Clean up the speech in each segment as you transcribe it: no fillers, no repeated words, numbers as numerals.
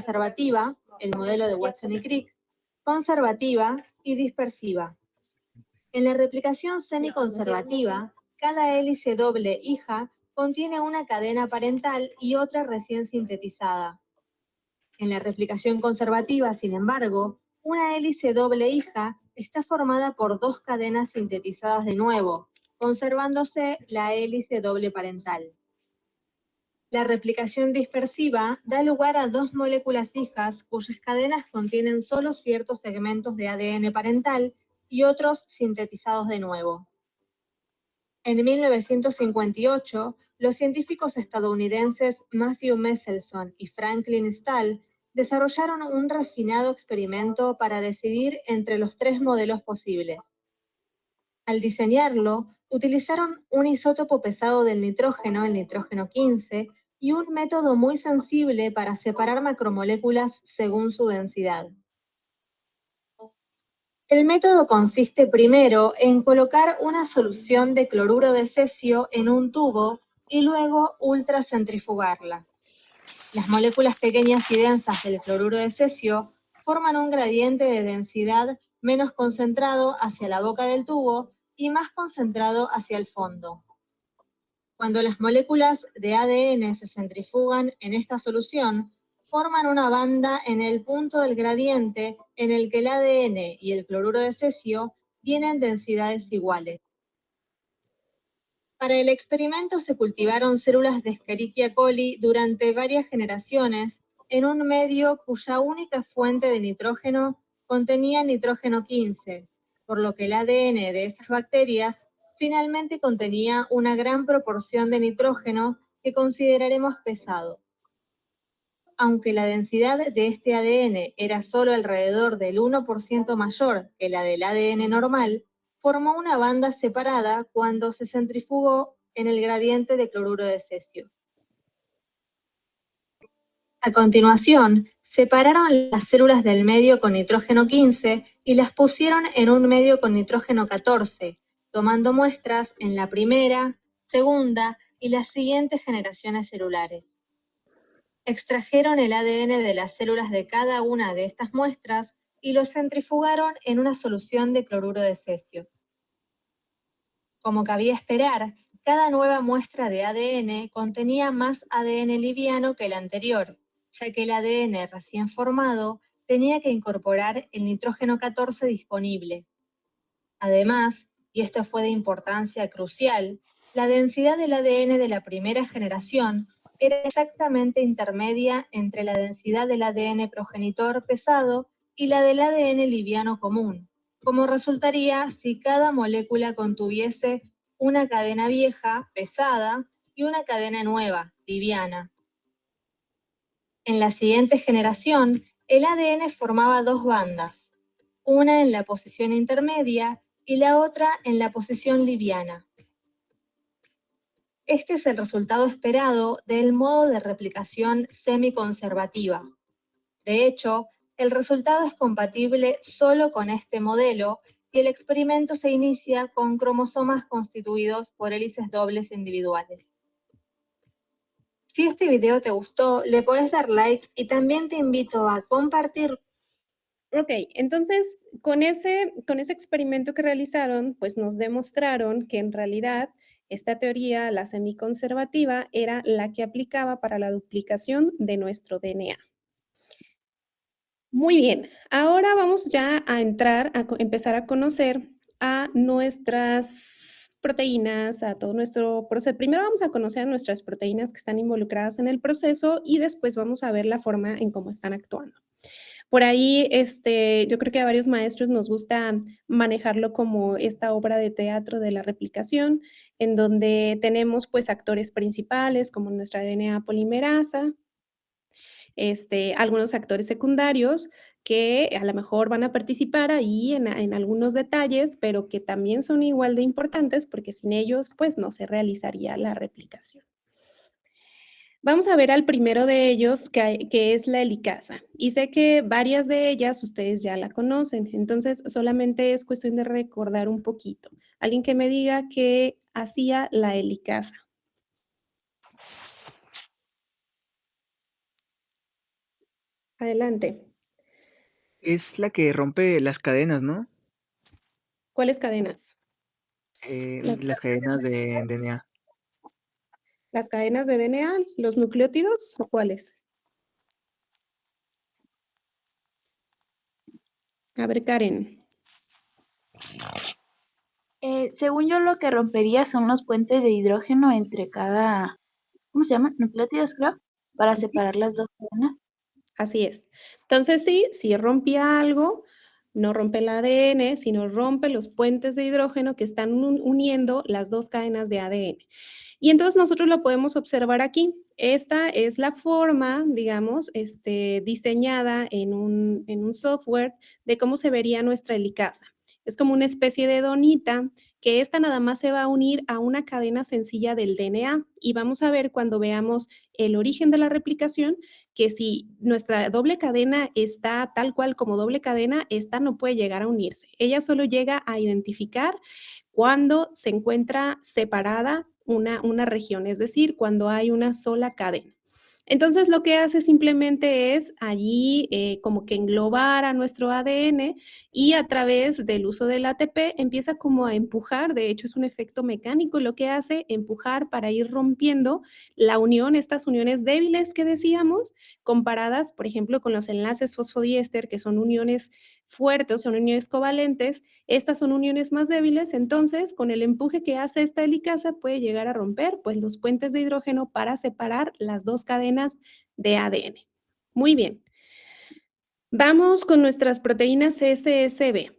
semiconservativa, el modelo de Watson y Crick, conservativa y dispersiva. En la replicación semiconservativa, cada hélice doble hija contiene una cadena parental y otra recién sintetizada. En la replicación conservativa, sin embargo, una hélice doble hija está formada por dos cadenas sintetizadas de nuevo, conservándose la hélice doble parental. La replicación dispersiva da lugar a dos moléculas hijas cuyas cadenas contienen solo ciertos segmentos de ADN parental y otros sintetizados de nuevo. En 1958, los científicos estadounidenses Matthew Meselson y Franklin Stahl desarrollaron un refinado experimento para decidir entre los tres modelos posibles. Al diseñarlo, utilizaron un isótopo pesado del nitrógeno, el nitrógeno 15, y un método muy sensible para separar macromoléculas según su densidad. El método consiste primero en colocar una solución de cloruro de cesio en un tubo y luego ultracentrifugarla. Las moléculas pequeñas y densas del cloruro de cesio forman un gradiente de densidad menos concentrado hacia la boca del tubo y más concentrado hacia el fondo. Cuando las moléculas de ADN se centrifugan en esta solución, forman una banda en el punto del gradiente en el que el ADN y el cloruro de cesio tienen densidades iguales. Para el experimento se cultivaron células de Escherichia coli durante varias generaciones en un medio cuya única fuente de nitrógeno contenía nitrógeno 15, por lo que el ADN de esas bacterias finalmente contenía una gran proporción de nitrógeno que consideraremos pesado. Aunque la densidad de este ADN era solo alrededor del 1% mayor que la del ADN normal, formó una banda separada cuando se centrifugó en el gradiente de cloruro de cesio. A continuación, separaron las células del medio con nitrógeno 15 y las pusieron en un medio con nitrógeno 14, tomando muestras en la primera, segunda y las siguientes generaciones celulares. Extrajeron el ADN de las células de cada una de estas muestras y lo centrifugaron en una solución de cloruro de cesio. Como cabía esperar, cada nueva muestra de ADN contenía más ADN liviano que el anterior, ya que el ADN recién formado tenía que incorporar el nitrógeno 14 disponible. Además, y esto fue de importancia crucial, la densidad del ADN de la primera generación era exactamente intermedia entre la densidad del ADN progenitor pesado y la del ADN liviano común, como resultaría si cada molécula contuviese una cadena vieja, pesada, y una cadena nueva, liviana. En la siguiente generación, el ADN formaba dos bandas, una en la posición intermedia y la otra en la posición liviana. Este es el resultado esperado del modo de replicación semiconservativa. De hecho, el resultado es compatible solo con este modelo y el experimento se inicia con cromosomas constituidos por hélices dobles individuales. Si este video te gustó, le podés dar like y también te invito a compartir. Ok, entonces con ese experimento que realizaron, pues nos demostraron que en realidad esta teoría, la semiconservativa, era la que aplicaba para la duplicación de nuestro DNA. Muy bien, ahora vamos ya a entrar, empezar a conocer a nuestras proteínas, a todo nuestro proceso. Primero vamos a conocer a nuestras proteínas que están involucradas en el proceso y después vamos a ver la forma en cómo están actuando. Por ahí, yo creo que a varios maestros nos gusta manejarlo como esta obra de teatro de la replicación, en donde tenemos pues actores principales como nuestra DNA polimerasa, algunos actores secundarios que a lo mejor van a participar ahí en algunos detalles, pero que también son igual de importantes porque sin ellos pues no se realizaría la replicación. Vamos a ver al primero de ellos, que es la helicasa. Y sé que varias de ellas ustedes ya la conocen, entonces solamente es cuestión de recordar un poquito. Alguien que me diga qué hacía la helicasa. Adelante. Es la que rompe las cadenas, ¿no? ¿Cuáles cadenas? Las, Las cadenas de DNA. las cadenas de DNA, los nucleótidos o cuáles? A ver, Karen. Según yo, lo que rompería son los puentes de hidrógeno entre cada, ¿cómo se llama? Nucleótidos, creo, para separar las dos cadenas. Así es. Entonces, sí, si rompía algo, no rompe el ADN, sino rompe los puentes de hidrógeno que están uniendo las dos cadenas de ADN. Y entonces nosotros lo podemos observar aquí. Esta es la forma, digamos, diseñada en un software de cómo se vería nuestra helicasa. Es como una especie de donita que esta nada más se va a unir a una cadena sencilla del DNA y vamos a ver cuando veamos el origen de la replicación que si nuestra doble cadena está tal cual como doble cadena, esta no puede llegar a unirse. Ella solo llega a identificar cuando se encuentra separada una región, es decir, cuando hay una sola cadena. Entonces, lo que hace simplemente es allí como que englobar a nuestro ADN y a través del uso del ATP empieza como a empujar, de hecho es un efecto mecánico lo que hace, empujar para ir rompiendo la unión, estas uniones débiles que decíamos, comparadas, por ejemplo, con los enlaces fosfodiéster, que son uniones fuertes, son uniones covalentes, estas son uniones más débiles, entonces con el empuje que hace esta helicasa puede llegar a romper pues los puentes de hidrógeno para separar las dos cadenas de ADN. Muy bien. Vamos con nuestras proteínas SSB.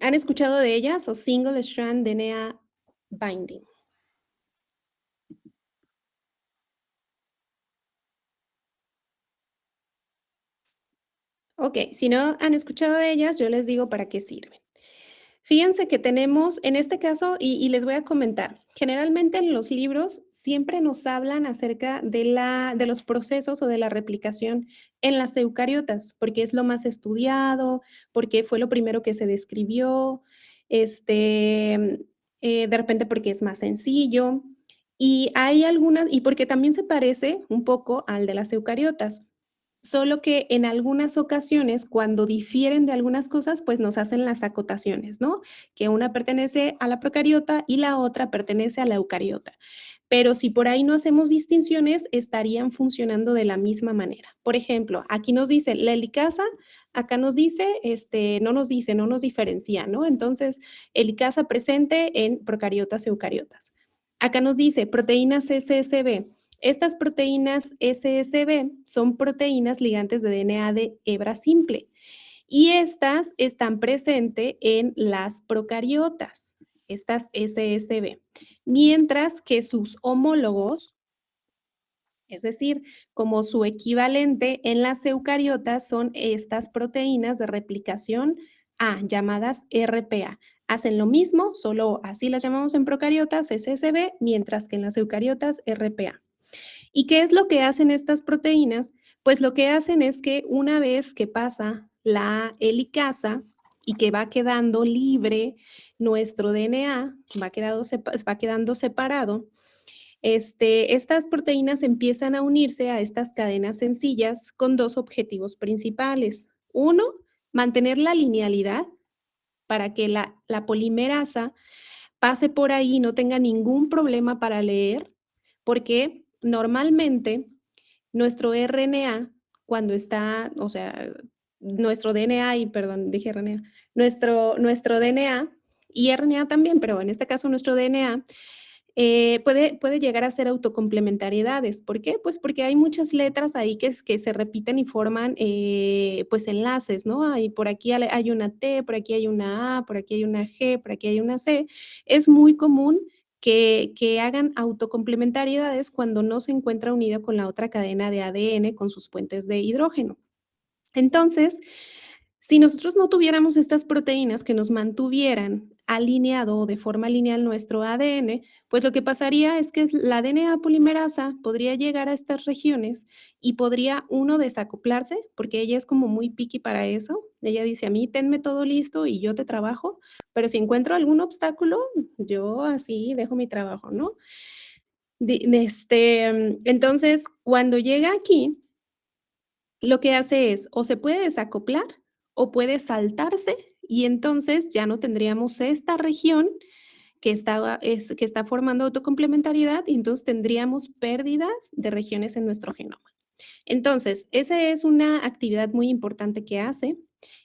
¿Han escuchado de ellas o Single Strand DNA Binding? Ok, si no han escuchado de ellas, yo les digo para qué sirven. Fíjense que tenemos, en este caso, y les voy a comentar, generalmente en los libros siempre nos hablan acerca de los procesos o de la replicación en las eucariotas, porque es lo más estudiado, porque fue lo primero que se describió, de repente porque es más sencillo. Y hay algunas, y porque también se parece un poco al de las eucariotas. Solo que en algunas ocasiones, cuando difieren de algunas cosas, pues nos hacen las acotaciones, ¿no? Que una pertenece a la procariota y la otra pertenece a la eucariota. Pero si por ahí no hacemos distinciones, estarían funcionando de la misma manera. Por ejemplo, aquí nos dice la helicasa, acá nos dice, no nos diferencia, ¿no? Entonces, helicasa presente en procariotas, eucariotas. Acá nos dice proteínas SSB. Estas proteínas SSB son proteínas ligantes de DNA de hebra simple y estas están presentes en las procariotas, estas SSB, mientras que sus homólogos, es decir, como su equivalente en las eucariotas, son estas proteínas de replicación A, llamadas RPA. Hacen lo mismo, solo así las llamamos en procariotas, SSB, mientras que en las eucariotas, RPA. ¿Y qué es lo que hacen estas proteínas? Pues lo que hacen es que una vez que pasa la helicasa y que va quedando libre nuestro DNA, va quedando separado, estas proteínas empiezan a unirse a estas cadenas sencillas con dos objetivos principales. Uno, mantener la linealidad para que la polimerasa pase por ahí y no tenga ningún problema para leer, porque normalmente nuestro RNA, cuando está, o sea, nuestro DNA, y perdón, dije RNA, nuestro DNA y RNA también, pero en este caso nuestro DNA, puede llegar a ser autocomplementariedades. ¿Por qué? Pues porque hay muchas letras ahí que se repiten y forman pues enlaces, ¿no? Hay, por aquí hay una T, por aquí hay una A, por aquí hay una G, por aquí hay una C. Es muy común que hagan autocomplementariedades cuando no se encuentra unido con la otra cadena de ADN con sus puentes de hidrógeno. Entonces, si nosotros no tuviéramos estas proteínas que nos mantuvieran alineado o de forma lineal nuestro ADN, pues lo que pasaría es que la DNA polimerasa podría llegar a estas regiones y podría uno desacoplarse, porque ella es como muy picky para eso. Ella dice, a mí tenme todo listo y yo te trabajo, pero si encuentro algún obstáculo, yo así dejo mi trabajo, ¿no? Entonces, cuando llega aquí, lo que hace es o se puede desacoplar o puede saltarse y entonces ya no tendríamos esta región que está formando autocomplementariedad y entonces tendríamos pérdidas de regiones en nuestro genoma. Entonces, esa es una actividad muy importante que hace.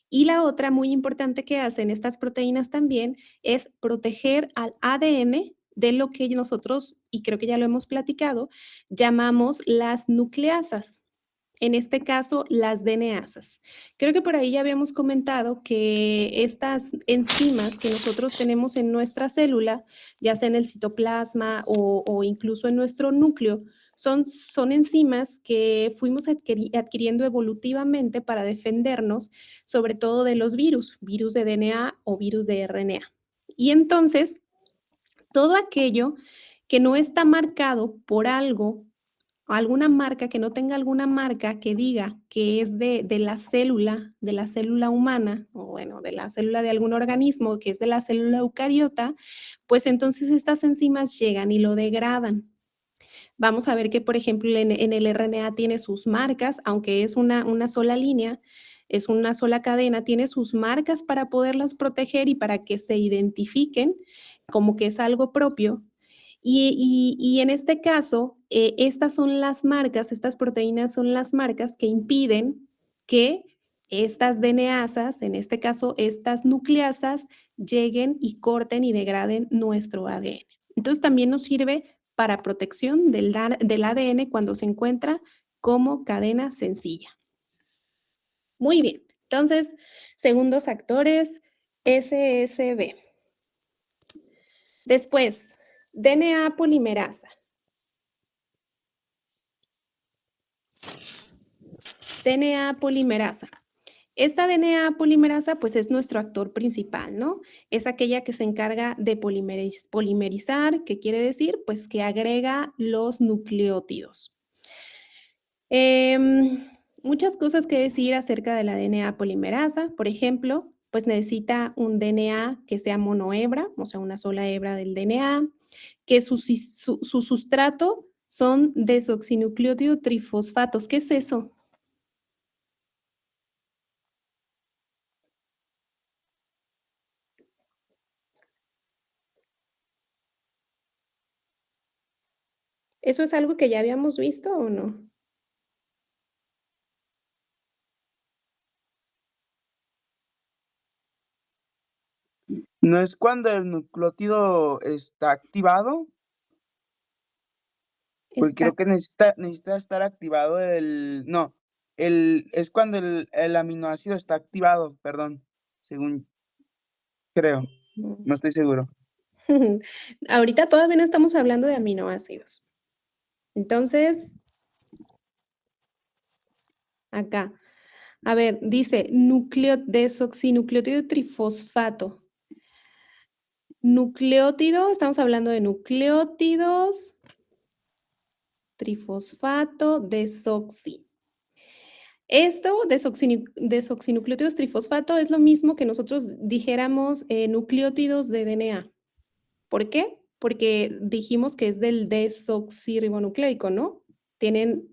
Y la otra muy importante que hacen estas proteínas también es proteger al ADN de lo que nosotros, y creo que ya lo hemos platicado, llamamos las nucleasas. En este caso, las DNAsas. Creo que por ahí ya habíamos comentado que estas enzimas que nosotros tenemos en nuestra célula, ya sea en el citoplasma o incluso en nuestro núcleo, son enzimas que fuimos adquiriendo evolutivamente para defendernos, sobre todo de los virus de DNA o virus de RNA. Y entonces, todo aquello que no está marcado por algo, alguna marca que no tenga alguna marca que diga que es de la célula humana, o bueno, de la célula de algún organismo, que es de la célula eucariota, pues entonces estas enzimas llegan y lo degradan. Vamos a ver que, por ejemplo, en el RNA tiene sus marcas, aunque es una sola línea, es una sola cadena, tiene sus marcas para poderlas proteger y para que se identifiquen como que es algo propio. Y en este caso, estas son las marcas, estas proteínas son las marcas que impiden que estas DNAsas, en este caso estas nucleasas, lleguen y corten y degraden nuestro ADN. Entonces también nos sirve para protección del ADN cuando se encuentra como cadena sencilla. Muy bien. Entonces, segundos actores, SSB. Después, DNA polimerasa. DNA polimerasa. Esta DNA polimerasa, pues es nuestro actor principal, ¿no? Es aquella que se encarga de polimerizar, que quiere decir, pues que agrega los nucleótidos. Em, Muchas cosas que decir acerca de la DNA polimerasa. Por ejemplo, pues necesita un DNA que sea monohebra, o sea, una sola hebra del DNA, que su sustrato son desoxinucleótido trifosfatos. ¿Qué es eso? ¿Eso es algo que ya habíamos visto o no? ¿No es cuando el nucleótido está activado? Porque Está. creo que necesita estar activado no, es cuando el aminoácido está activado, perdón, según creo, no estoy seguro. Ahorita todavía no estamos hablando de aminoácidos. Entonces, acá, a ver, dice desoxinucleótido trifosfato. Nucleótido, estamos hablando de nucleótidos, trifosfato, desoxi. Esto, desoxinucleótidos trifosfato, es lo mismo que nosotros dijéramos nucleótidos de DNA. ¿Por qué? Porque dijimos que es del desoxirribonucleico, ¿no?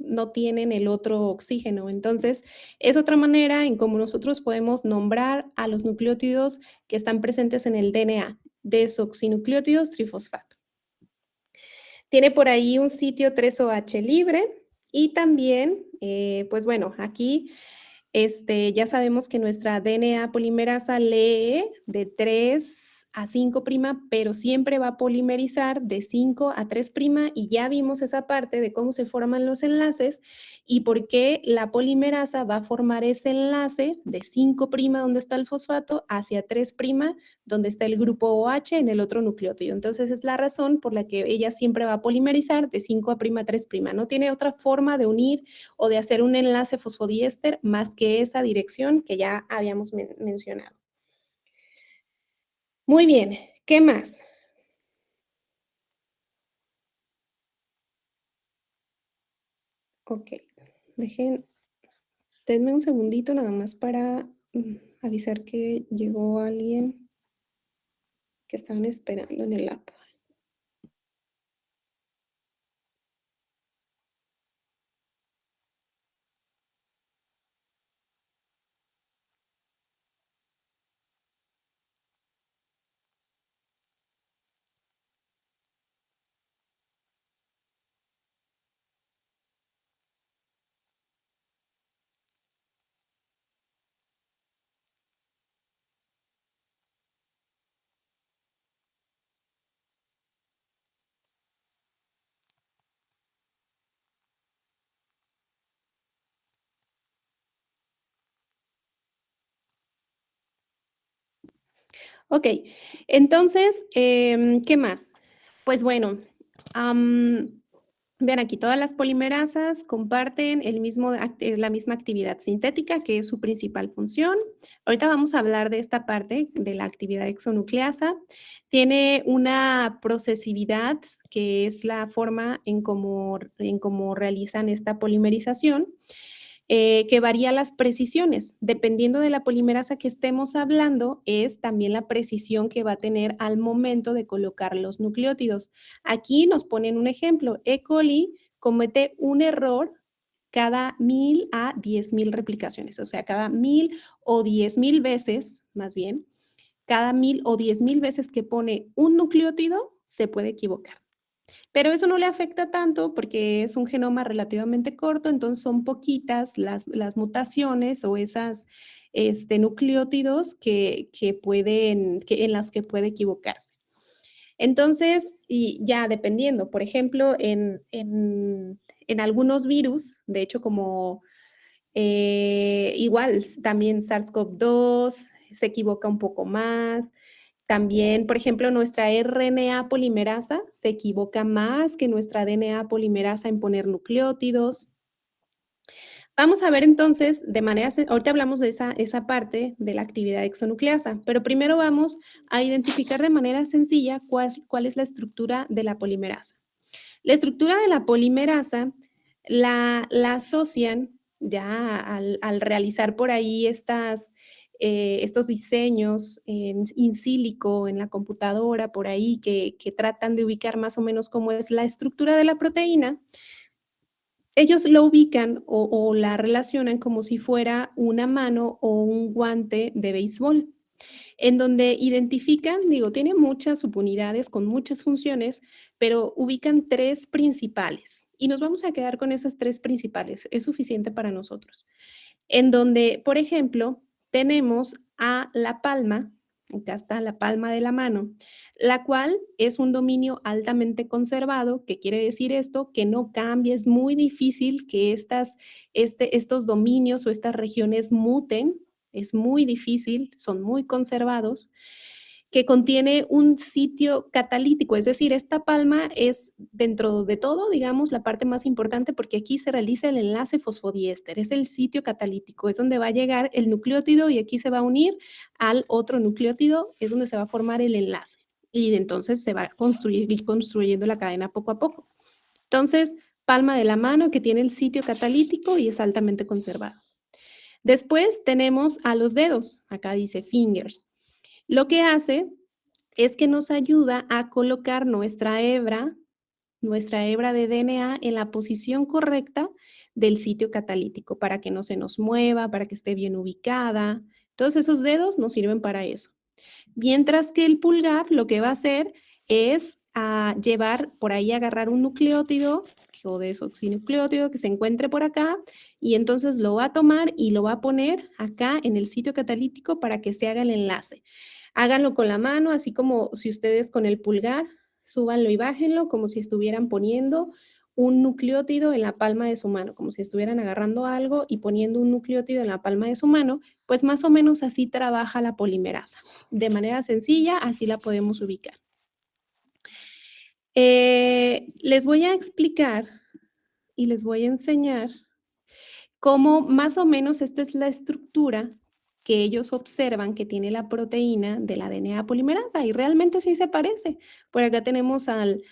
No tienen el otro oxígeno. Entonces, es otra manera en cómo nosotros podemos nombrar a los nucleótidos que están presentes en el DNA, desoxinucleótidos trifosfato. Tiene por ahí un sitio 3OH libre y también, pues bueno, aquí ya sabemos que nuestra DNA polimerasa lee de 3 a 5', pero siempre va a polimerizar de 5 a 3', y ya vimos esa parte de cómo se forman los enlaces y por qué la polimerasa va a formar ese enlace de 5', donde está el fosfato, hacia 3', donde está el grupo OH en el otro nucleótido. Entonces es la razón por la que ella siempre va a polimerizar de 5' a 3'. No tiene otra forma de unir o de hacer un enlace fosfodiéster más que esa dirección que ya habíamos mencionado. Muy bien, ¿qué más? Ok, denme un segundito nada más para avisar que llegó alguien que estaban esperando en el app. Ok, entonces, ¿qué más? Pues bueno, vean aquí, todas las polimerasas comparten la misma actividad sintética, que es su principal función. Ahorita vamos a hablar de esta parte de la actividad exonucleasa. Tiene una procesividad, que es la forma en cómo realizan esta polimerización. Que varía las precisiones. Dependiendo de la polimerasa que estemos hablando, es también la precisión que va a tener al momento de colocar los nucleótidos. Aquí nos ponen un ejemplo. E. coli comete un error cada 1000 a 10.000 replicaciones, o sea, cada 1000 o 10.000 veces, más bien, cada 1000 o 10.000 veces que pone un nucleótido, se puede equivocar. Pero eso no le afecta tanto porque es un genoma relativamente corto, entonces son poquitas las mutaciones o esas nucleótidos en las que puede equivocarse. Entonces, y ya dependiendo, por ejemplo, en algunos virus, de hecho, como igual también SARS-CoV-2 se equivoca un poco más. También, por ejemplo, nuestra RNA polimerasa se equivoca más que nuestra DNA polimerasa en poner nucleótidos. Vamos a ver entonces, ahorita hablamos de esa parte de la actividad exonucleasa, pero primero vamos a identificar de manera sencilla cuál es la estructura de la polimerasa. La estructura de la polimerasa la asocian ya al realizar por ahí estos diseños in sílico en la computadora, por ahí que tratan de ubicar más o menos cómo es la estructura de la proteína. Ellos lo ubican o la relacionan como si fuera una mano o un guante de béisbol, en donde identifican, tiene muchas subunidades con muchas funciones, pero ubican 3 principales. Y nos vamos a quedar con esas 3 principales, es suficiente para nosotros. En donde, por ejemplo, tenemos a la palma, acá está la palma de la mano, la cual es un dominio altamente conservado. ¿Qué quiere decir esto? Que no cambia, es muy difícil que estos dominios o estas regiones muten, es muy difícil, son muy conservados, que contiene un sitio catalítico, es decir, esta palma es dentro de todo, digamos, la parte más importante porque aquí se realiza el enlace fosfodiéster, es el sitio catalítico, es donde va a llegar el nucleótido y aquí se va a unir al otro nucleótido, es donde se va a formar el enlace y entonces se va a ir construyendo la cadena poco a poco. Entonces, palma de la mano que tiene el sitio catalítico y es altamente conservado. Después tenemos a los dedos, acá dice fingers. Lo que hace es que nos ayuda a colocar nuestra hebra de DNA en la posición correcta del sitio catalítico para que no se nos mueva, para que esté bien ubicada. Todos esos dedos nos sirven para eso. Mientras que el pulgar lo que va a hacer es agarrar un nucleótido o desoxinucleótido que se encuentre por acá y entonces lo va a tomar y lo va a poner acá en el sitio catalítico para que se haga el enlace. Háganlo con la mano, así como si ustedes con el pulgar, súbanlo y bájenlo como si estuvieran poniendo un nucleótido en la palma de su mano, como si estuvieran agarrando algo y poniendo un nucleótido en la palma de su mano, pues más o menos así trabaja la polimerasa. De manera sencilla, así la podemos ubicar. Les voy a explicar y les voy a enseñar cómo más o menos esta es la estructura que ellos observan que tiene la proteína de la DNA polimerasa y realmente sí se parece. Por acá tenemos al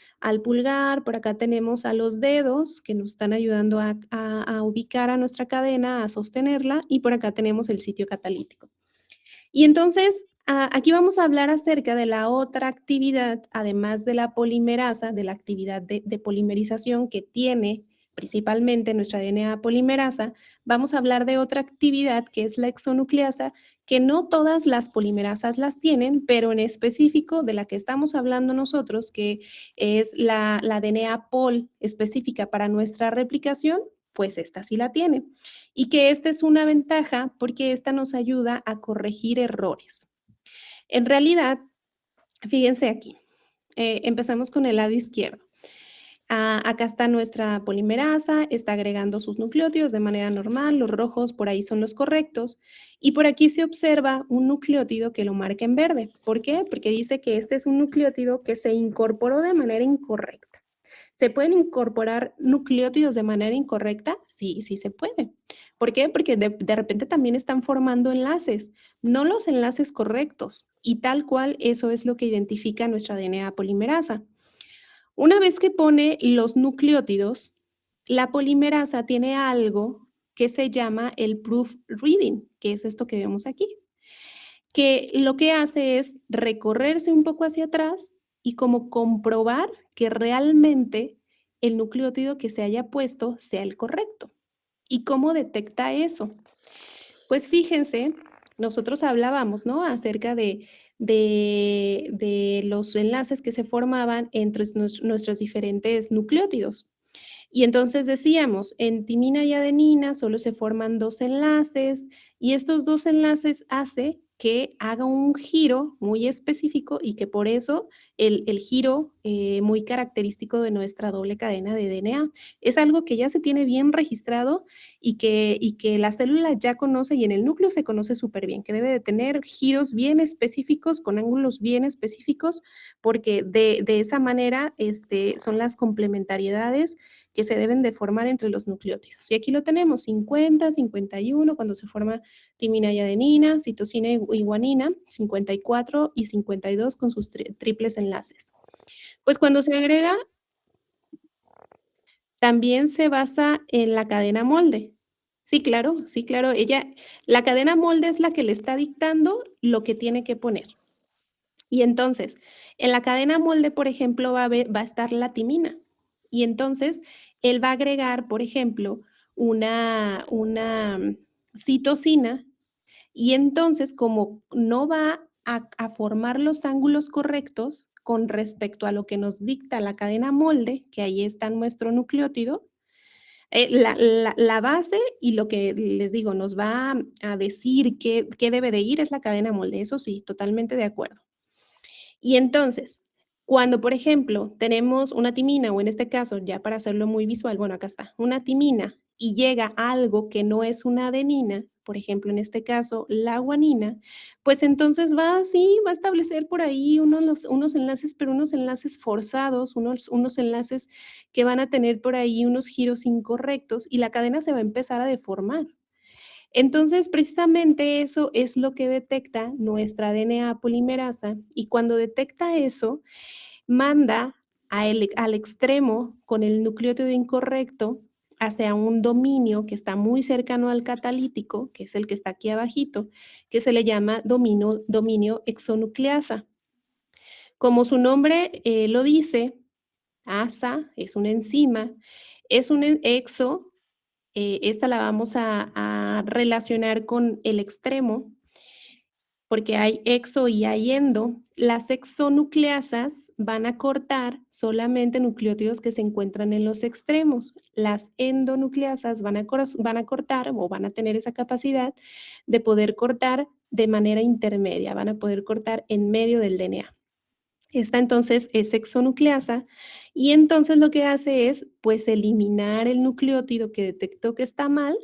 pulgar, por acá tenemos a los dedos que nos están ayudando a ubicar a nuestra cadena, a sostenerla y por acá tenemos el sitio catalítico. Y entonces, aquí vamos a hablar acerca de la otra actividad, además de la polimerasa, de la actividad de polimerización que tiene principalmente nuestra DNA polimerasa. Vamos a hablar de otra actividad que es la exonucleasa, que no todas las polimerasas las tienen, pero en específico de la que estamos hablando nosotros, que es la DNA pol específica para nuestra replicación, pues esta sí la tiene. Y que esta es una ventaja porque esta nos ayuda a corregir errores. En realidad, fíjense aquí, empezamos con el lado izquierdo. Acá está nuestra polimerasa, está agregando sus nucleótidos de manera normal, los rojos por ahí son los correctos, y por aquí se observa un nucleótido que lo marca en verde. ¿Por qué? Porque dice que este es un nucleótido que se incorporó de manera incorrecta. ¿Se pueden incorporar nucleótidos de manera incorrecta? Sí, sí se puede. ¿Por qué? Porque de repente también están formando enlaces, no los enlaces correctos, y tal cual eso es lo que identifica nuestra DNA polimerasa. Una vez que pone los nucleótidos, la polimerasa tiene algo que se llama el proofreading, que es esto que vemos aquí, que lo que hace es recorrerse un poco hacia atrás y como comprobar que realmente el nucleótido que se haya puesto sea el correcto. ¿Y cómo detecta eso? Pues fíjense, nosotros hablábamos, ¿no? Acerca de los enlaces que se formaban entre nuestros diferentes nucleótidos. Y entonces decíamos, en timina y adenina solo se forman 2 enlaces y estos 2 enlaces hace que haga un giro muy específico y que por eso el giro muy característico de nuestra doble cadena de DNA es algo que ya se tiene bien registrado y que la célula ya conoce y en el núcleo se conoce súper bien, que debe de tener giros bien específicos, con ángulos bien específicos, porque de esa manera son las complementariedades que se deben de formar entre los nucleótidos. Y aquí lo tenemos, 50, 51, cuando se forma timina y adenina, citosina y guanina, 54 y 52 con sus triples enlaces. Pues cuando se agrega, también se basa en la cadena molde. Sí, claro, sí, claro. La cadena molde es la que le está dictando lo que tiene que poner. Y entonces, en la cadena molde, por ejemplo, va a estar la timina. Y entonces, él va a agregar, por ejemplo, una citosina. Y entonces, como no va a formar los ángulos correctos con respecto a lo que nos dicta la cadena molde, que ahí está nuestro nucleótido, la base y lo que les digo, nos va a decir qué debe de ir es la cadena molde. Eso sí, totalmente de acuerdo. Y entonces, cuando, por ejemplo, tenemos una timina, o en este caso, ya para hacerlo muy visual, bueno, acá está, una timina y llega algo que no es una adenina, por ejemplo, en este caso, la guanina, pues entonces va a establecer por ahí unos enlaces, pero unos enlaces forzados, unos enlaces que van a tener por ahí unos giros incorrectos y la cadena se va a empezar a deformar. Entonces, precisamente eso es lo que detecta nuestra DNA polimerasa y cuando detecta eso, manda al extremo con el nucleótido incorrecto hacia un dominio que está muy cercano al catalítico, que es el que está aquí abajito, que se le llama dominio exonucleasa. Como su nombre lo dice, ASA es una enzima, es un exo, esta la vamos a relacionar con el extremo, porque hay exo y hay endo. Las exonucleasas van a cortar solamente nucleótidos que se encuentran en los extremos. Las endonucleasas van a cortar o van a tener esa capacidad de poder cortar de manera intermedia, van a poder cortar en medio del DNA. Esta entonces es exonucleasa y entonces lo que hace es pues eliminar el nucleótido que detectó que está mal,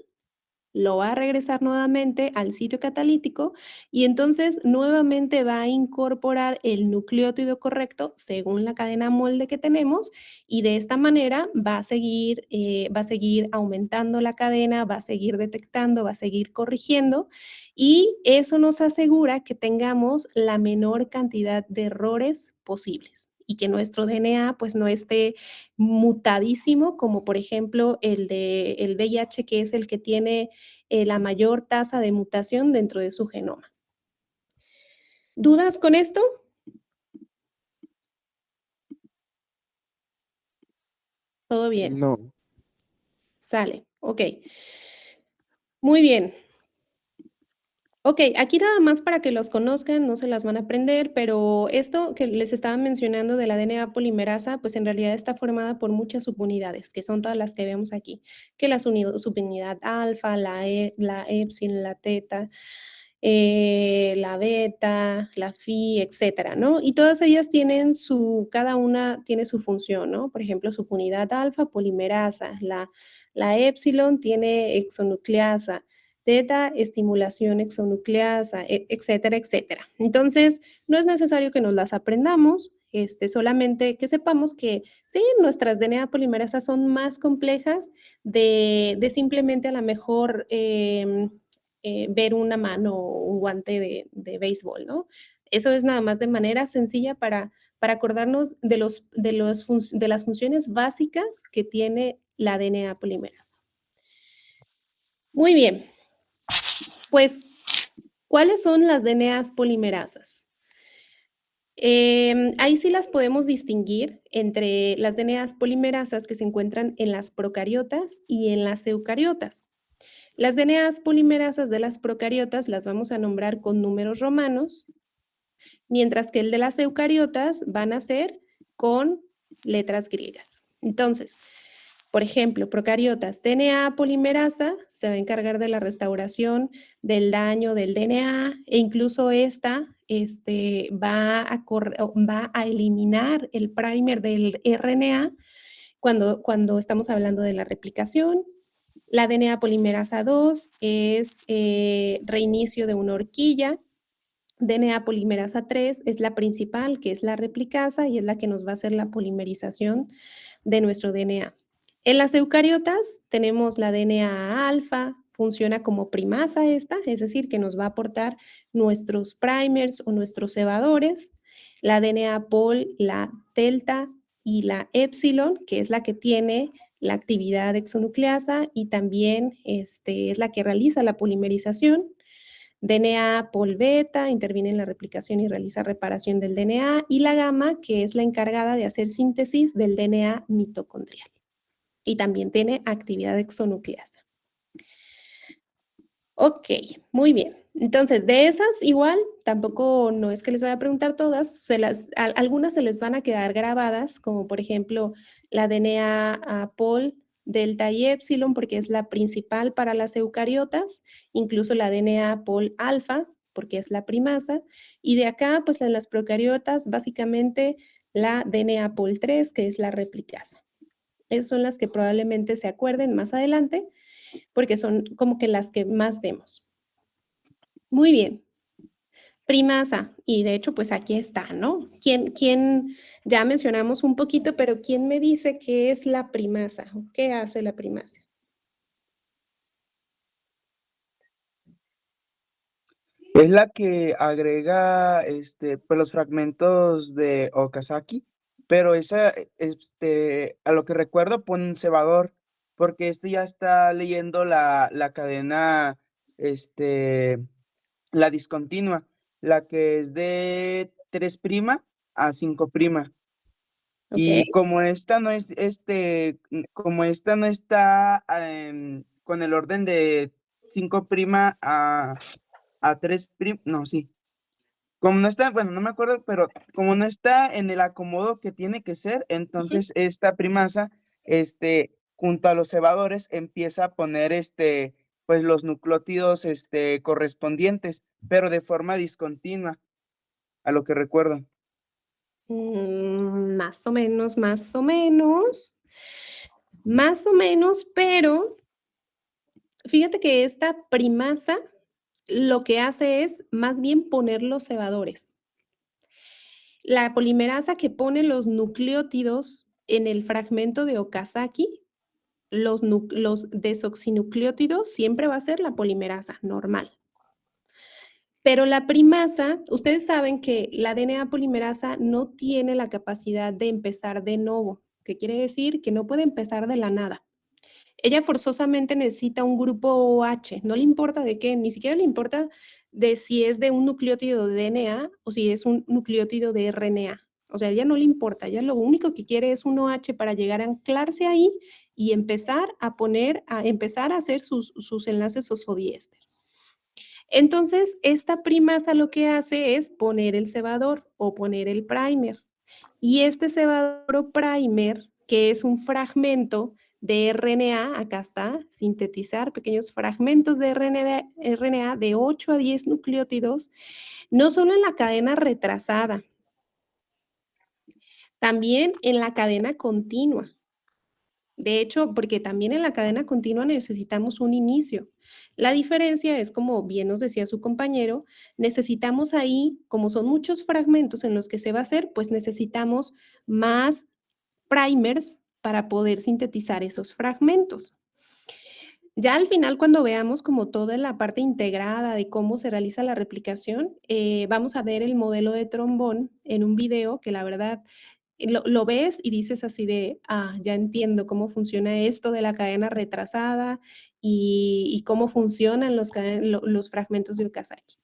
lo va a regresar nuevamente al sitio catalítico y entonces nuevamente va a incorporar el nucleótido correcto según la cadena molde que tenemos y de esta manera va a seguir aumentando la cadena, va a seguir detectando, va a seguir corrigiendo y eso nos asegura que tengamos la menor cantidad de errores posibles y que nuestro DNA pues no esté mutadísimo como por ejemplo el VIH que es el que tiene la mayor tasa de mutación dentro de su genoma. ¿Dudas con esto? ¿Todo bien? No. Sale, ok. Muy bien. Ok, aquí nada más para que los conozcan, no se las van a aprender, pero esto que les estaba mencionando de la DNA polimerasa, pues en realidad está formada por muchas subunidades, que son todas las que vemos aquí, que la subunidad alfa, la epsilon, la teta, la beta, la phi, etcétera, ¿no? Y todas ellas tienen cada una tiene su función, ¿no? Por ejemplo, su unidad alfa, polimerasa, la epsilon tiene exonucleasa, teta, estimulación exonucleasa, etcétera, etcétera. Entonces, no es necesario que nos las aprendamos, solamente que sepamos que sí, nuestras DNA polimerasas son más complejas de simplemente a lo mejor ver una mano o un guante de béisbol, ¿no? Eso es nada más de manera sencilla para acordarnos de las funciones básicas que tiene la DNA polimerasa. Muy bien, pues, ¿cuáles son las DNAs polimerasas? Ahí sí las podemos distinguir entre las DNAs polimerasas que se encuentran en las procariotas y en las eucariotas. Las DNAs polimerasas de las procariotas las vamos a nombrar con números romanos, mientras que el de las eucariotas van a ser con letras griegas. Entonces, por ejemplo, procariotas, DNA polimerasa se va a encargar de la restauración del daño del DNA e incluso esta va a eliminar el primer del RNA cuando estamos hablando de la replicación. La DNA polimerasa 2 es reinicio de una horquilla. DNA polimerasa 3 es la principal, que es la replicasa y es la que nos va a hacer la polimerización de nuestro DNA. En las eucariotas tenemos la DNA alfa, funciona como primasa esta, es decir, que nos va a aportar nuestros primers o nuestros cebadores. La DNA pol, la delta y la epsilon, que es la que tiene la actividad exonucleasa y también es la que realiza la polimerización. DNA pol beta interviene en la replicación y realiza reparación del DNA, y la gamma, que es la encargada de hacer síntesis del DNA mitocondrial. Y también tiene actividad exonucleasa. Ok, muy bien. Entonces, de esas igual, tampoco no es que les vaya a preguntar todas, algunas se les van a quedar grabadas, como por ejemplo la DNA pol, delta y epsilon, porque es la principal para las eucariotas, incluso la DNA pol alfa, porque es la primasa, y de acá, pues en las procariotas, básicamente la DNA pol 3, que es la replicasa. Esas son las que probablemente se acuerden más adelante, porque son como que las que más vemos. Muy bien. Primasa, y de hecho, pues aquí está, ¿no? ¿Quién ya mencionamos un poquito, pero quién me dice qué es la primasa? ¿Qué hace la primasa? Es la que agrega pues los fragmentos de Okazaki, pero esa, a lo que recuerdo, pone un cebador, porque ya está leyendo la cadena, la discontinua, la que es de 3' a 5'. Ok. Y como esta no es, como esta no está con el orden de 5' a 3', no, sí. Como no está, bueno, no me acuerdo, pero como no está en el acomodo que tiene que ser, entonces esta primasa, junto a los cebadores, empieza a poner, pues los nucleótidos, correspondientes, pero de forma discontinua, a lo que recuerdo. Más o menos, más o menos. Más o menos, pero fíjate que esta primasa lo que hace es más bien poner los cebadores. La polimerasa que pone los nucleótidos en el fragmento de Okazaki, los desoxinucleótidos, siempre va a ser la polimerasa normal. Pero la primasa, ustedes saben que la DNA polimerasa no tiene la capacidad de empezar de nuevo, que quiere decir que no puede empezar de la nada. Ella forzosamente necesita un grupo OH, no le importa de qué, ni siquiera le importa de si es de un nucleótido de DNA o si es un nucleótido de RNA. O sea, a ella no le importa, ella lo único que quiere es un OH para llegar a anclarse ahí y empezar a hacer sus enlaces fosfodiéster. Entonces, esta primasa lo que hace es poner el cebador o poner el primer. Y este cebador o primer, que es un fragmento de RNA, acá está, sintetizar pequeños fragmentos de RNA de 8 a 10 nucleótidos, no solo en la cadena retrasada, también en la cadena continua. De hecho, porque también en la cadena continua necesitamos un inicio. La diferencia es, como bien nos decía su compañero, necesitamos ahí, como son muchos fragmentos en los que se va a hacer, pues necesitamos más primers para poder sintetizar esos fragmentos. Ya al final, cuando veamos como toda la parte integrada de cómo se realiza la replicación, vamos a ver el modelo de trombón en un video que la verdad lo ves y dices así de, ya entiendo cómo funciona esto de la cadena retrasada y cómo funcionan los fragmentos de Okazaki.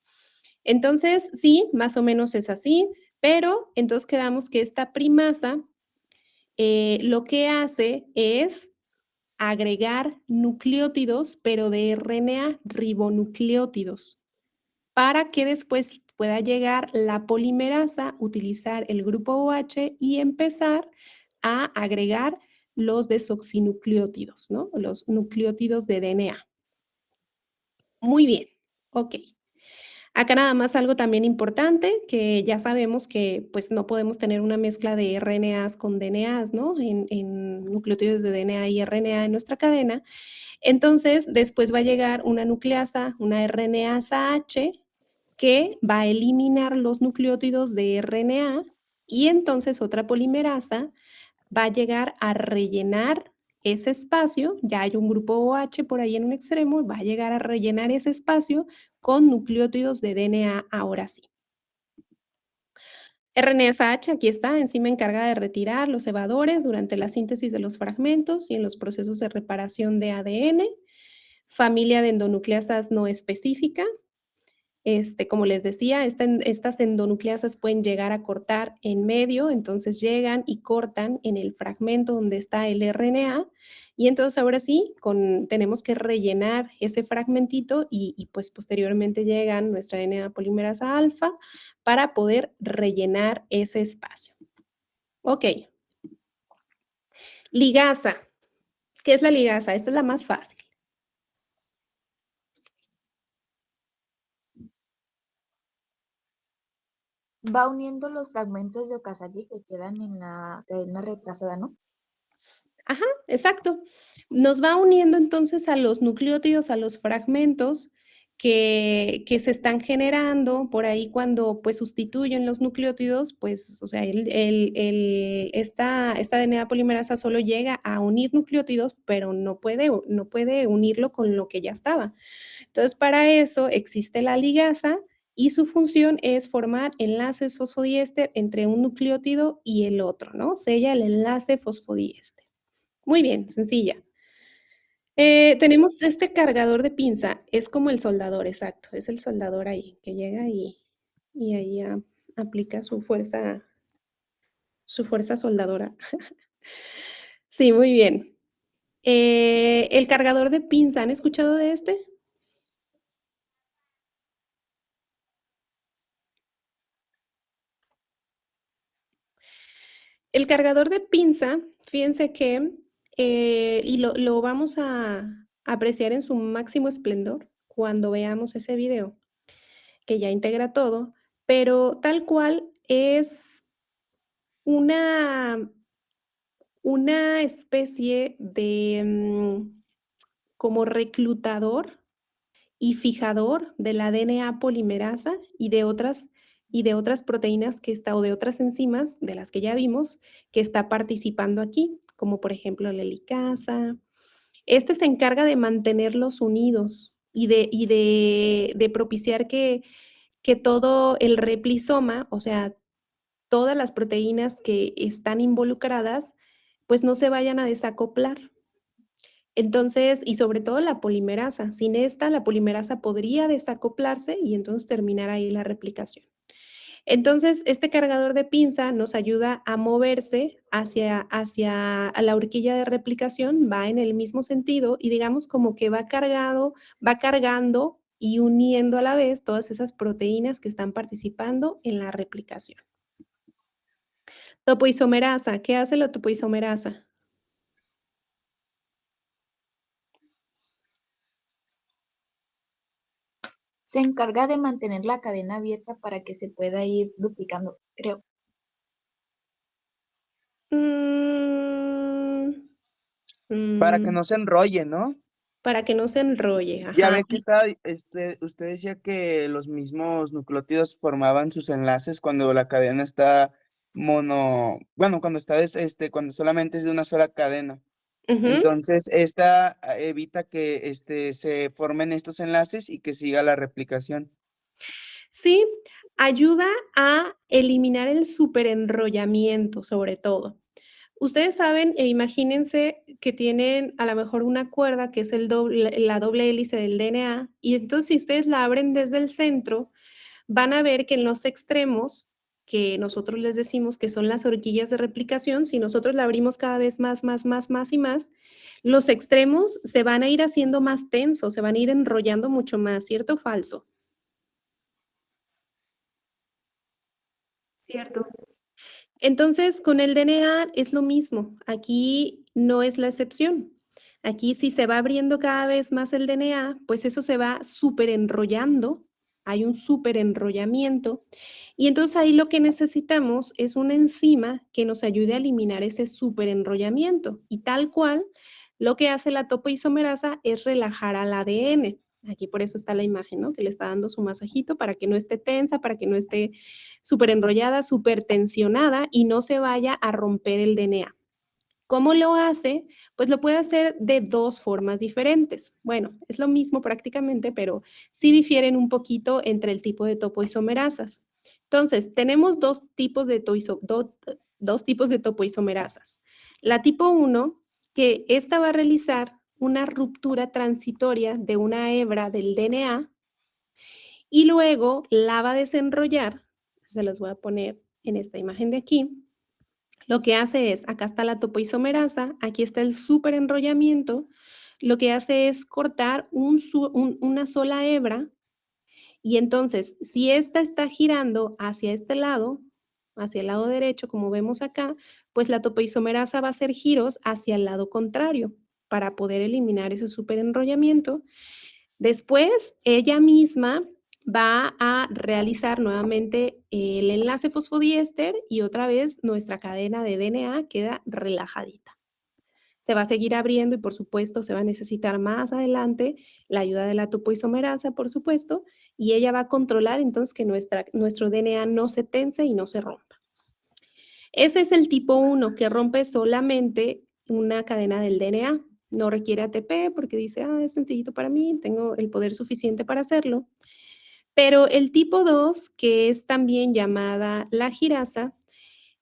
Entonces, sí, más o menos es así, pero entonces quedamos que esta primasa lo que hace es agregar nucleótidos, pero de RNA, ribonucleótidos, para que después pueda llegar la polimerasa, utilizar el grupo OH y empezar a agregar los desoxinucleótidos, ¿no? Los nucleótidos de DNA. Muy bien, ok. Acá nada más algo también importante, que ya sabemos que pues no podemos tener una mezcla de RNAs con DNAs, ¿no? En nucleótidos de DNA y RNA en nuestra cadena. Entonces, después va a llegar una nucleasa, una RNasa H, que va a eliminar los nucleótidos de RNA y entonces otra polimerasa va a llegar a rellenar ese espacio, ya hay un grupo OH por ahí en un extremo, va a llegar a rellenar ese espacio con nucleótidos de DNA ahora sí. RNaSH, aquí está, enzima encargada de retirar los cebadores durante la síntesis de los fragmentos y en los procesos de reparación de ADN. Familia de endonucleasas no específica. Como les decía, estas endonucleasas pueden llegar a cortar en medio, entonces llegan y cortan en el fragmento donde está el RNA, y entonces ahora sí, tenemos que rellenar ese fragmentito y pues posteriormente llegan nuestra DNA polimerasa alfa para poder rellenar ese espacio. Ok. Ligasa. ¿Qué es la ligasa? Esta es la más fácil. Va uniendo los fragmentos de Okazaki que quedan en la cadena retrasada, ¿no? Ajá, exacto. Nos va uniendo entonces a los nucleótidos, a los fragmentos que se están generando por ahí cuando pues sustituyen los nucleótidos, pues, o sea, esta DNA polimerasa solo llega a unir nucleótidos, pero no puede unirlo con lo que ya estaba. Entonces, para eso existe la ligasa y su función es formar enlaces fosfodiéster entre un nucleótido y el otro, ¿no? Sella el enlace fosfodiéster. Muy bien, sencilla. Tenemos este cargador de pinza, es como el soldador, exacto, es el soldador ahí, que llega y ahí aplica su fuerza soldadora. Sí, muy bien. El cargador de pinza, ¿han escuchado de este? El cargador de pinza, fíjense que, y lo vamos a apreciar en su máximo esplendor cuando veamos ese video, que ya integra todo, pero tal cual es una especie de, como reclutador y fijador de la DNA polimerasa y de otras proteínas o de otras enzimas de las que ya vimos que está participando aquí, como por ejemplo la helicasa. Este se encarga de mantenerlos unidos y de propiciar que todo el replisoma, o sea, todas las proteínas que están involucradas, pues no se vayan a desacoplar. Entonces, y sobre todo la polimerasa. Sin esta, la polimerasa podría desacoplarse y entonces terminar ahí la replicación. Entonces, este cargador de pinza nos ayuda a moverse hacia la horquilla de replicación, va en el mismo sentido y digamos como que va cargando y uniendo a la vez todas esas proteínas que están participando en la replicación. Topoisomerasa, ¿qué hace la topoisomerasa? se encarga de mantener la cadena abierta para que se pueda ir duplicando, creo. Para que Mm, no se enrolle, ¿no? para que no se enrolle, Ya ajá. ve que usted decía que los mismos nucleótidos formaban sus enlaces cuando la cadena está bueno, cuando cuando solamente es de una sola cadena. Ujú. Entonces, esta evita que se formen estos enlaces y que siga la replicación. Sí, ayuda a eliminar el superenrollamiento, sobre todo. Ustedes saben e imagínense que tienen a lo mejor una cuerda que es la doble hélice del DNA, y entonces si ustedes la abren desde el centro, van a ver que en los extremos, que nosotros les decimos que son las horquillas de replicación, si nosotros la abrimos cada vez más, más, más, más y más, los extremos se van a ir haciendo más tensos, se van a ir enrollando mucho más, ¿cierto o falso? Cierto. Entonces, con el DNA es lo mismo. Aquí no es la excepción. Aquí si se va abriendo cada vez más el DNA, pues eso se va súper enrollando. Hay un súper enrollamiento. Y entonces ahí lo que necesitamos es una enzima que nos ayude a eliminar ese súper enrollamiento. Y tal cual, lo que hace la topoisomerasa es relajar al ADN. Aquí por eso está la imagen, ¿no? Que le está dando su masajito para que no esté tensa, para que no esté súper enrollada, súper tensionada y no se vaya a romper el DNA. ¿Cómo lo hace? Pues lo puede hacer de dos formas diferentes. Bueno, es lo mismo prácticamente, pero sí difieren un poquito entre el tipo de topoisomerasas. Entonces, tenemos dos tipos de topoisomerasas. La tipo 1, que esta va a realizar una ruptura transitoria de una hebra del DNA y luego la va a desenrollar. Se los voy a poner en esta imagen de aquí. Lo que hace es, acá está la topoisomerasa, aquí está el superenrollamiento. Lo que hace es cortar una sola hebra y entonces, si esta está girando hacia este lado, hacia el lado derecho, como vemos acá, pues la topoisomerasa va a hacer giros hacia el lado contrario para poder eliminar ese superenrollamiento. Después, ella misma va a realizar nuevamente el enlace fosfodiéster y otra vez nuestra cadena de DNA queda relajadita. Se va a seguir abriendo y por supuesto se va a necesitar más adelante la ayuda de la topoisomerasa, por supuesto, y ella va a controlar entonces que nuestro DNA no se tense y no se rompa. Ese es el tipo 1 que rompe solamente una cadena del DNA. No requiere ATP porque dice, es sencillito para mí, tengo el poder suficiente para hacerlo. Pero el tipo 2, que es también llamada la girasa,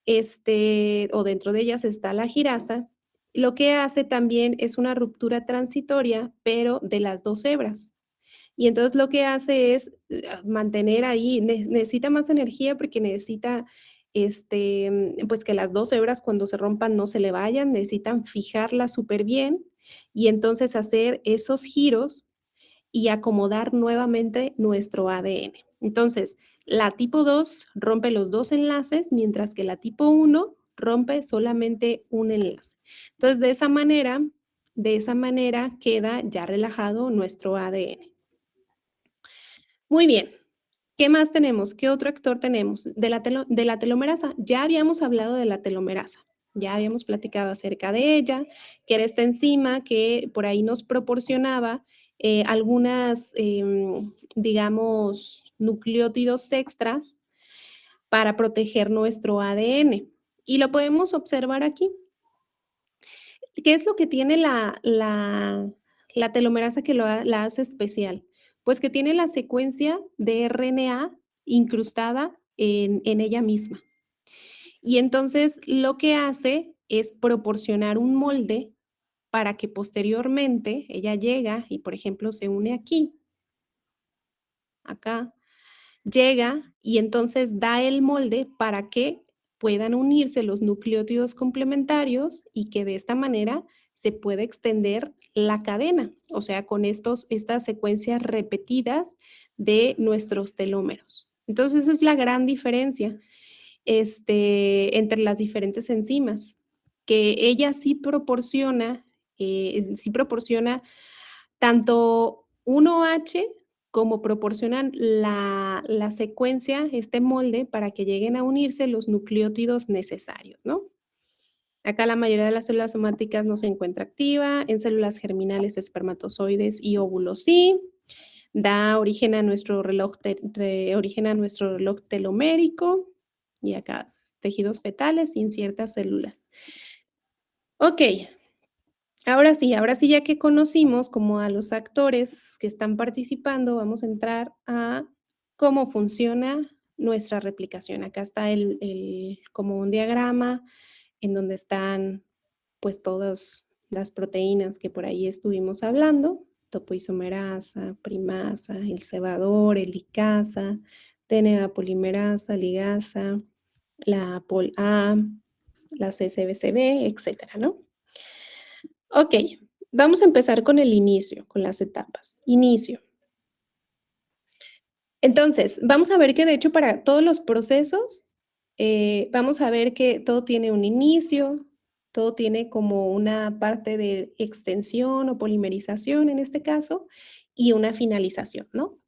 o dentro de ellas está la girasa, lo que hace también es una ruptura transitoria, pero de las dos hebras. Y entonces lo que hace es mantener ahí, necesita más energía porque necesita pues que las dos hebras cuando se rompan no se le vayan, necesitan fijarlas súper bien y entonces hacer esos giros y acomodar nuevamente nuestro ADN. Entonces, la tipo 2 rompe los dos enlaces, mientras que la tipo 1 rompe solamente un enlace. Entonces, de esa manera queda ya relajado nuestro ADN. Muy bien. ¿Qué más tenemos? ¿Qué otro actor tenemos? De la telomerasa. Ya habíamos hablado de la telomerasa. Ya habíamos platicado acerca de ella, que era esta enzima que por ahí nos proporcionaba algunas, digamos, nucleótidos extras para proteger nuestro ADN. Y lo podemos observar aquí. ¿Qué es lo que tiene la telomerasa que la hace especial? Pues que tiene la secuencia de RNA incrustada en ella misma. Y entonces lo que hace es proporcionar un molde para que posteriormente ella llega y, por ejemplo, se une aquí, acá, llega y entonces da el molde para que puedan unirse los nucleótidos complementarios y que de esta manera se pueda extender la cadena, o sea, con estas secuencias repetidas de nuestros telómeros. Entonces, esa es la gran diferencia entre las diferentes enzimas, que ella sí proporciona tanto 1H como proporcionan la secuencia, este molde, para que lleguen a unirse los nucleótidos necesarios, ¿no? Acá la mayoría de las células somáticas no se encuentra activa, en células germinales, espermatozoides y óvulos sí. Da origen a nuestro reloj, telomérico y acá tejidos fetales y en ciertas células. Ok, ahora sí, ya que conocimos como a los actores que están participando, vamos a entrar a cómo funciona nuestra replicación. Acá está como un diagrama en donde están pues todas las proteínas que por ahí estuvimos hablando, topoisomerasa, primasa, el cebador, el licasa, DNA polimerasa, ligasa, la pol-A, la CCBCB, etcétera, ¿no? Ok, vamos a empezar con el inicio, con las etapas. Inicio. Entonces, vamos a ver que de hecho para todos los procesos, vamos a ver que todo tiene un inicio, todo tiene como una parte de extensión o polimerización en este caso, y una finalización, ¿no?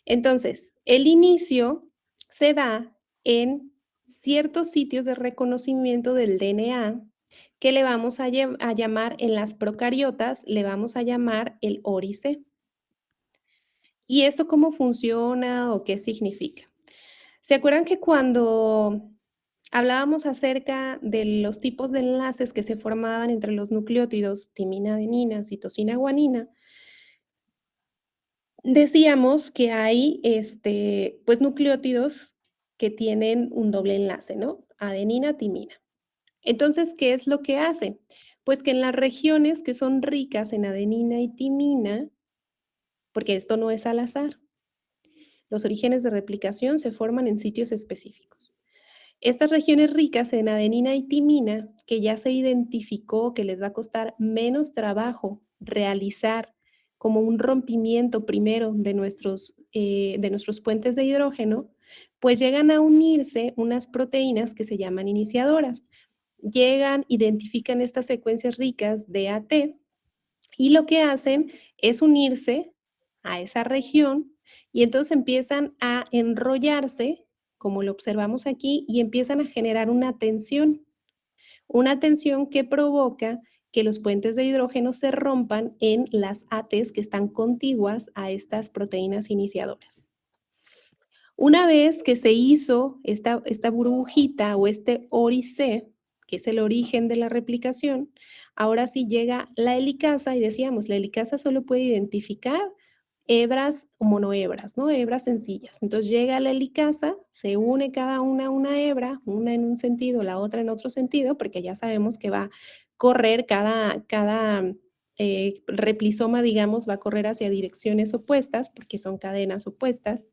Entonces, el inicio se da en ciertos sitios de reconocimiento del DNA que le vamos a llamar en las procariotas, le vamos a llamar el órice. ¿Y esto cómo funciona o qué significa? ¿Se acuerdan que cuando hablábamos acerca de los tipos de enlaces que se formaban entre los nucleótidos timina, adenina, citosina, guanina? Decíamos que hay pues nucleótidos que tienen un doble enlace, ¿no? Adenina, timina. Entonces, ¿qué es lo que hace? Pues que en las regiones que son ricas en adenina y timina, porque esto no es al azar, los orígenes de replicación se forman en sitios específicos. Estas regiones ricas en adenina y timina, que ya se identificó que les va a costar menos trabajo realizar como un rompimiento primero de nuestros puentes de hidrógeno, pues llegan a unirse unas proteínas que se llaman iniciadoras. Llegan, identifican estas secuencias ricas de AT y lo que hacen es unirse a esa región y entonces empiezan a enrollarse, como lo observamos aquí, y empiezan a generar una tensión que provoca que los puentes de hidrógeno se rompan en las ATs que están contiguas a estas proteínas iniciadoras. Una vez que se hizo esta burbujita o este órice, que es el origen de la replicación, ahora sí llega la helicasa y decíamos, la helicasa solo puede identificar hebras o monohebras, ¿no? Hebras sencillas. Entonces llega la helicasa, se une cada una a una hebra, una en un sentido, la otra en otro sentido, porque ya sabemos que va a correr cada replisoma, digamos, va a correr hacia direcciones opuestas, porque son cadenas opuestas.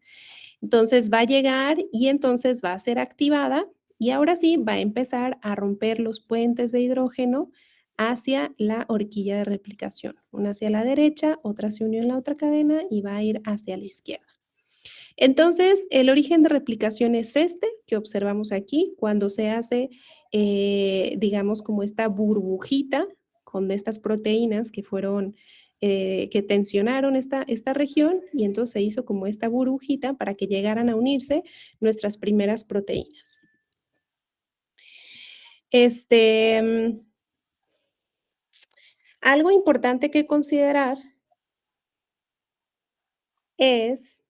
Entonces va a llegar y entonces va a ser activada y ahora sí va a empezar a romper los puentes de hidrógeno hacia la horquilla de replicación. Una hacia la derecha, otra se unió en la otra cadena y va a ir hacia la izquierda. Entonces, el origen de replicación es este que observamos aquí cuando se hace, digamos, como esta burbujita con estas proteínas que fueron, que tensionaron esta región y entonces se hizo como esta burbujita para que llegaran a unirse nuestras primeras proteínas. Algo importante que considerar es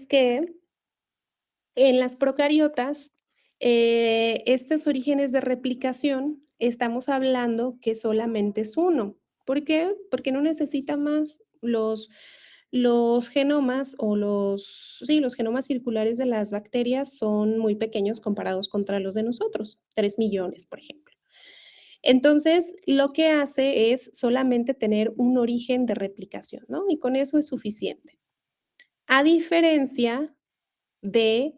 que en las procariotas, estos orígenes de replicación, estamos hablando que solamente es uno. ¿Por qué? Porque no necesita más los genomas o los genomas circulares de las bacterias son muy pequeños comparados contra los de nosotros, 3 millones, por ejemplo. Entonces, lo que hace es solamente tener un origen de replicación, ¿no? Y con eso es suficiente. A diferencia de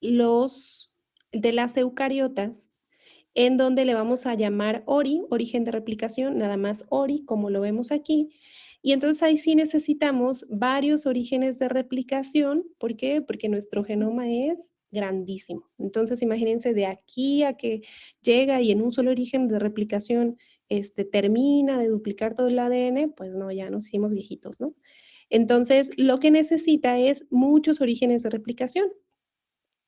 las eucariotas, en donde le vamos a llamar ORI, origen de replicación, nada más ORI, como lo vemos aquí. Y entonces ahí sí necesitamos varios orígenes de replicación. ¿Por qué? Porque nuestro genoma es grandísimo. Entonces imagínense de aquí a que llega y en un solo origen de replicación termina de duplicar todo el ADN, pues no, ya nos hicimos viejitos, ¿no? Entonces, lo que necesita es muchos orígenes de replicación.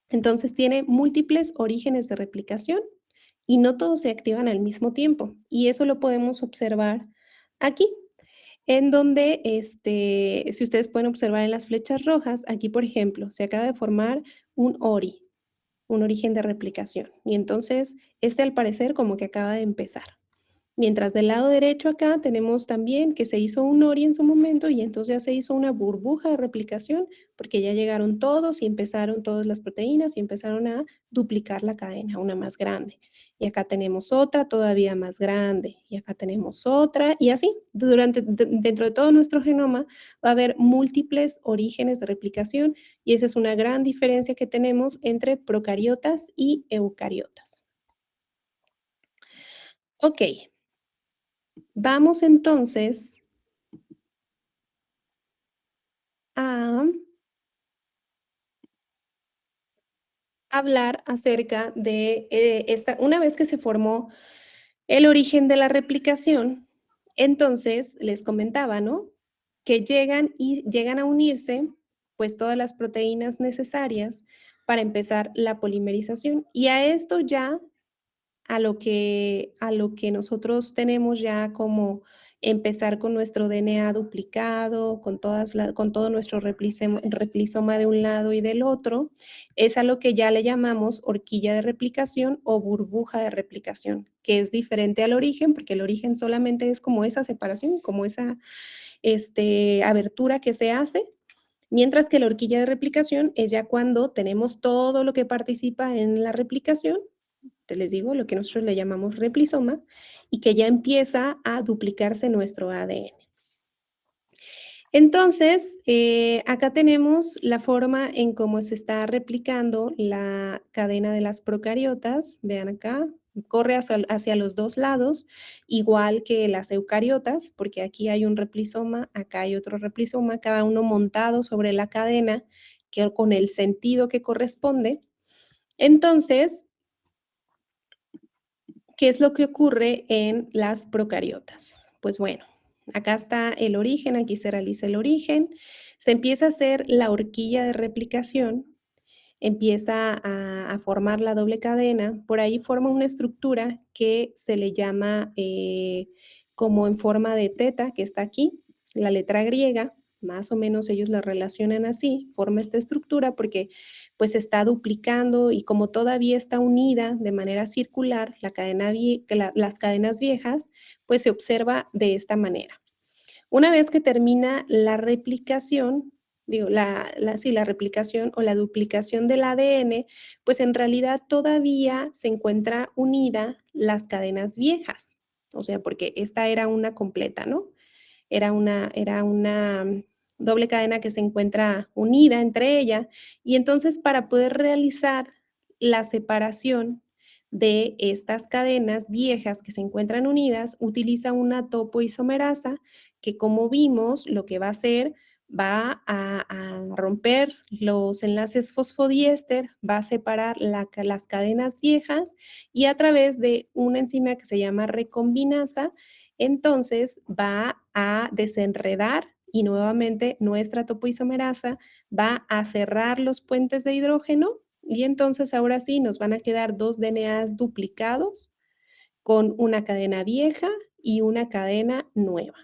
Entonces, tiene múltiples orígenes de replicación y no todos se activan al mismo tiempo. Y eso lo podemos observar aquí, en donde, si ustedes pueden observar en las flechas rojas, aquí, por ejemplo, se acaba de formar un ORI, un origen de replicación. Y entonces, al parecer, como que acaba de empezar. Mientras del lado derecho acá tenemos también que se hizo un ORI en su momento y entonces ya se hizo una burbuja de replicación porque ya llegaron todos y empezaron todas las proteínas y empezaron a duplicar la cadena, una más grande. Y acá tenemos otra todavía más grande y acá tenemos otra y así. Dentro de todo nuestro genoma va a haber múltiples orígenes de replicación y esa es una gran diferencia que tenemos entre procariotas y eucariotas. Ok. Vamos entonces a hablar acerca de una vez que se formó el origen de la replicación, entonces les comentaba, ¿no? Que llegan a unirse pues todas las proteínas necesarias para empezar la polimerización y a esto ya a lo que nosotros tenemos ya como empezar con nuestro DNA duplicado, con todo nuestro replisoma de un lado y del otro, es a lo que ya le llamamos horquilla de replicación o burbuja de replicación, que es diferente al origen, porque el origen solamente es como esa separación, como esa abertura que se hace, mientras que la horquilla de replicación es ya cuando tenemos todo lo que participa en la replicación, te les digo, lo que nosotros le llamamos replisoma, y que ya empieza a duplicarse nuestro ADN. Entonces, acá tenemos la forma en cómo se está replicando la cadena de las procariotas. Vean acá, corre hacia los dos lados, igual que las eucariotas, porque aquí hay un replisoma, acá hay otro replisoma, cada uno montado sobre la cadena con el sentido que corresponde. Entonces, ¿qué es lo que ocurre en las procariotas? Pues bueno, acá está el origen, aquí se realiza el origen, se empieza a hacer la horquilla de replicación, empieza a formar la doble cadena, por ahí forma una estructura que se le llama como en forma de teta, que está aquí, la letra griega, más o menos ellos la relacionan así, forma esta estructura porque pues se está duplicando y como todavía está unida de manera circular las cadenas viejas, pues se observa de esta manera. Una vez que termina la replicación, la replicación o la duplicación del ADN, pues en realidad todavía se encuentra unida las cadenas viejas, o sea, porque esta era una completa, ¿no? Era una doble cadena que se encuentra unida entre ella y entonces para poder realizar la separación de estas cadenas viejas que se encuentran unidas, utiliza una topoisomerasa que como vimos lo que va a hacer va a romper los enlaces fosfodiéster, va a separar las cadenas viejas y a través de una enzima que se llama recombinasa, entonces va a desenredar y nuevamente nuestra topoisomerasa va a cerrar los puentes de hidrógeno y entonces ahora sí nos van a quedar dos DNAs duplicados con una cadena vieja y una cadena nueva.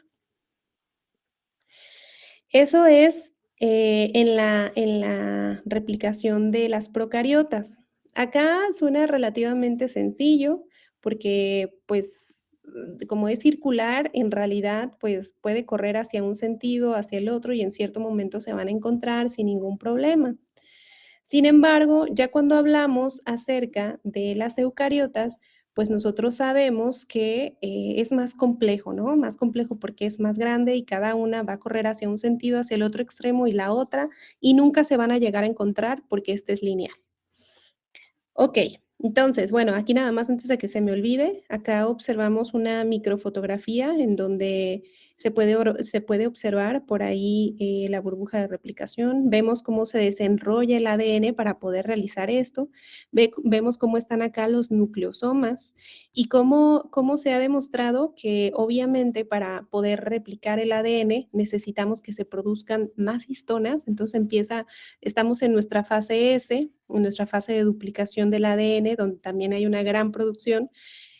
Eso es en la replicación de las procariotas. Acá suena relativamente sencillo porque pues como es circular, en realidad pues puede correr hacia un sentido, hacia el otro y en cierto momento se van a encontrar sin ningún problema. Sin embargo, ya cuando hablamos acerca de las eucariotas, pues nosotros sabemos que es más complejo, ¿no? Más complejo porque es más grande y cada una va a correr hacia un sentido, hacia el otro extremo y la otra, y nunca se van a llegar a encontrar porque este es lineal. Ok, entonces, bueno, aquí nada más antes de que se me olvide, acá observamos una microfotografía en donde Se puede observar por ahí la burbuja de replicación. Vemos cómo se desenrolla el ADN para poder realizar esto. Vemos cómo están acá los nucleosomas y cómo se ha demostrado que obviamente para poder replicar el ADN necesitamos que se produzcan más histonas. Entonces estamos en nuestra fase S, en nuestra fase de duplicación del ADN, donde también hay una gran producción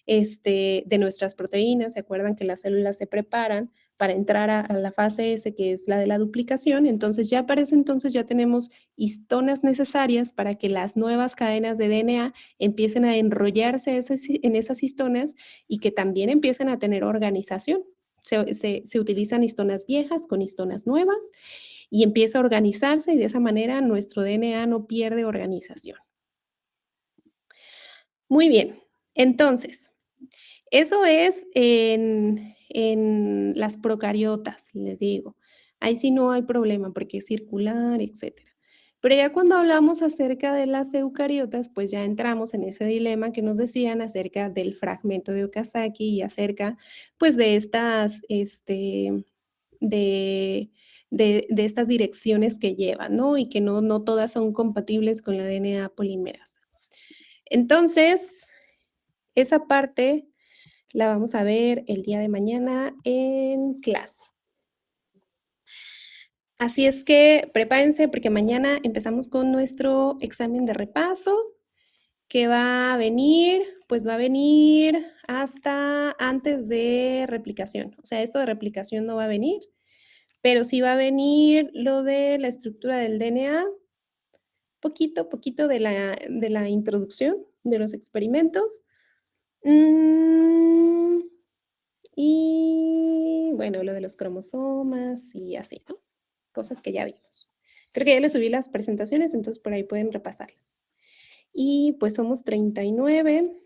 de nuestras proteínas. ¿Se acuerdan que las células se preparan para entrar a la fase S, que es la de la duplicación? Entonces ya para ese entonces ya tenemos histonas necesarias para que las nuevas cadenas de DNA empiecen a enrollarse en esas histonas y que también empiecen a tener organización. Se utilizan histonas viejas con histonas nuevas y empieza a organizarse y de esa manera nuestro DNA no pierde organización. Muy bien, entonces, eso es en las procariotas, les digo. Ahí sí no hay problema porque es circular, etcétera. Pero ya cuando hablamos acerca de las eucariotas, pues ya entramos en ese dilema que nos decían acerca del fragmento de Okazaki y acerca, pues, de estas, de, de estas direcciones que llevan, ¿no? Y que no todas son compatibles con la DNA polimerasa. Entonces, esa parte la vamos a ver el día de mañana en clase. Así es que prepárense porque mañana empezamos con nuestro examen de repaso que va a venir, pues va a venir hasta antes de replicación. O sea, esto de replicación no va a venir, pero sí va a venir lo de la estructura del DNA, poquito de la introducción de los experimentos. Y bueno, lo de los cromosomas y así, ¿no? Cosas que ya vimos. Creo que ya les subí las presentaciones, entonces por ahí pueden repasarlas. Y pues somos 39.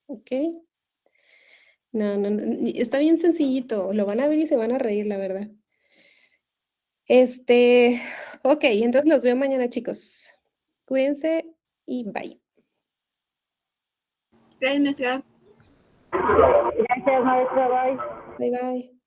Ok. No, está bien sencillito. Lo van a ver y se van a reír, la verdad. Ok, entonces los veo mañana, chicos. Cuídense y bye. Gracias, maestra. Gracias, maestra. Bye. Bye, bye.